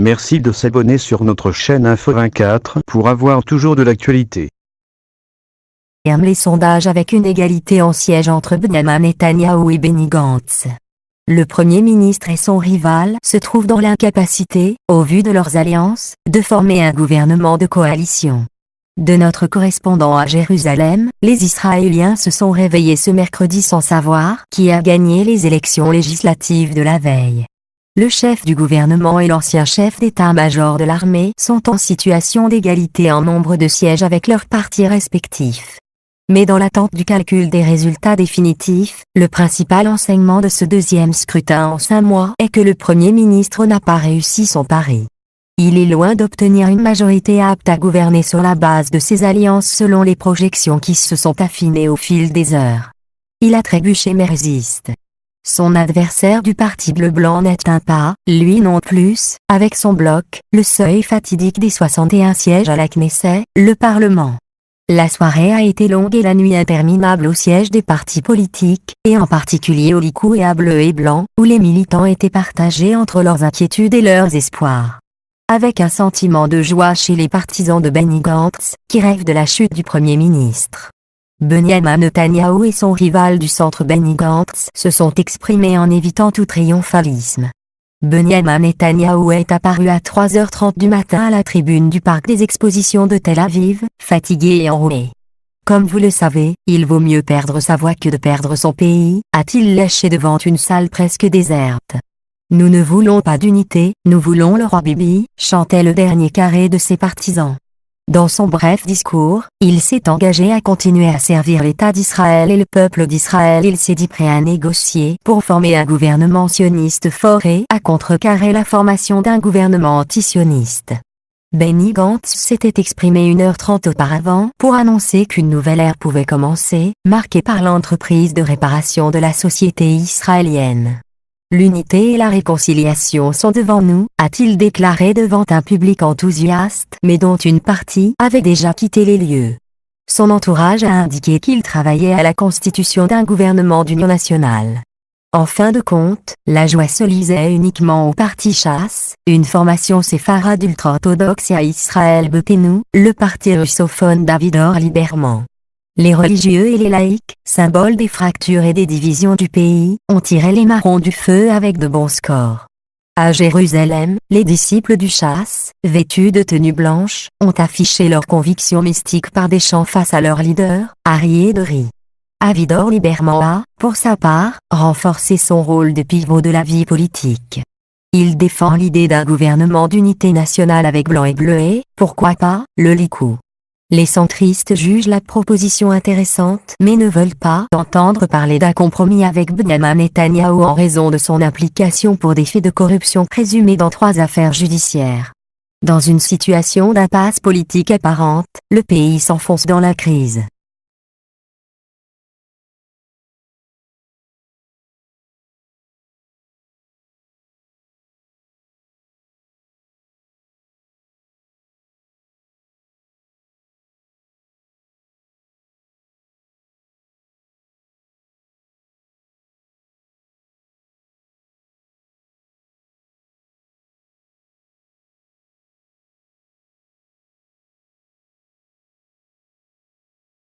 Merci de s'abonner sur notre chaîne Info 24 pour avoir toujours de l'actualité. Les sondages avec une égalité en siège entre Benyamin Netanyahou et Benny Gantz. Le Premier ministre et son rival se trouvent dans l'incapacité, au vu de leurs alliances, de former un gouvernement de coalition. De notre correspondant à Jérusalem, les Israéliens se sont réveillés ce mercredi sans savoir qui a gagné les élections législatives de la veille. Le chef du gouvernement et l'ancien chef d'état-major de l'armée sont en situation d'égalité en nombre de sièges avec leurs partis respectifs. Mais dans l'attente du calcul des résultats définitifs, le principal enseignement de ce deuxième scrutin en 5 mois est que le Premier ministre n'a pas réussi son pari. Il est loin d'obtenir une majorité apte à gouverner sur la base de ses alliances selon les projections qui se sont affinées au fil des heures. Il a trébuché mais résiste. Son adversaire du parti bleu-blanc n'atteint pas, lui non plus, avec son bloc, le seuil fatidique des 61 sièges à la Knesset, le Parlement. La soirée a été longue et la nuit interminable au siège des partis politiques, et en particulier au Likoud et à Bleu et Blanc, où les militants étaient partagés entre leurs inquiétudes et leurs espoirs. Avec un sentiment de joie chez les partisans de Benny Gantz, qui rêvent de la chute du Premier ministre. Benyamin Netanyahou et son rival du centre Benny Gantz se sont exprimés en évitant tout triomphalisme. Benyamin Netanyahou est apparu à 3h30 du matin à la tribune du parc des expositions de Tel Aviv, fatigué et enroué. Comme vous le savez, il vaut mieux perdre sa voix que de perdre son pays, a-t-il lâché devant une salle presque déserte. Nous ne voulons pas d'unité, nous voulons le roi Bibi, chantait le dernier carré de ses partisans. Dans son bref discours, il s'est engagé à continuer à servir l'État d'Israël et le peuple d'Israël. Il s'est dit prêt à négocier pour former un gouvernement sioniste fort et à contrecarrer la formation d'un gouvernement anti-sioniste. Benny Gantz s'était exprimé 1h30 auparavant pour annoncer qu'une nouvelle ère pouvait commencer, marquée par l'entreprise de réparation de la société israélienne. L'unité et la réconciliation sont devant nous, a-t-il déclaré devant un public enthousiaste mais dont une partie avait déjà quitté les lieux. Son entourage a indiqué qu'il travaillait à la constitution d'un gouvernement d'union nationale. En fin de compte, la joie se lisait uniquement au parti Chasse, une formation séfarade ultra-orthodoxe et à Israël Beiteinu, le parti russophone d'Avigdor Lieberman. Les religieux et les laïcs, symboles des fractures et des divisions du pays, ont tiré les marrons du feu avec de bons scores. À Jérusalem, les disciples du Chasse, vêtus de tenues blanches, ont affiché leurs convictions mystiques par des chants face à leur leader, Aryeh Deri. Avigdor Lieberman a, pour sa part, renforcé son rôle de pivot de la vie politique. Il défend l'idée d'un gouvernement d'unité nationale avec blanc et bleu et, pourquoi pas, le Likoud. Les centristes jugent la proposition intéressante mais ne veulent pas entendre parler d'un compromis avec Benyamin Netanyahou en raison de son implication pour des faits de corruption présumés dans 3 affaires judiciaires. Dans une situation d'impasse politique apparente, le pays s'enfonce dans la crise.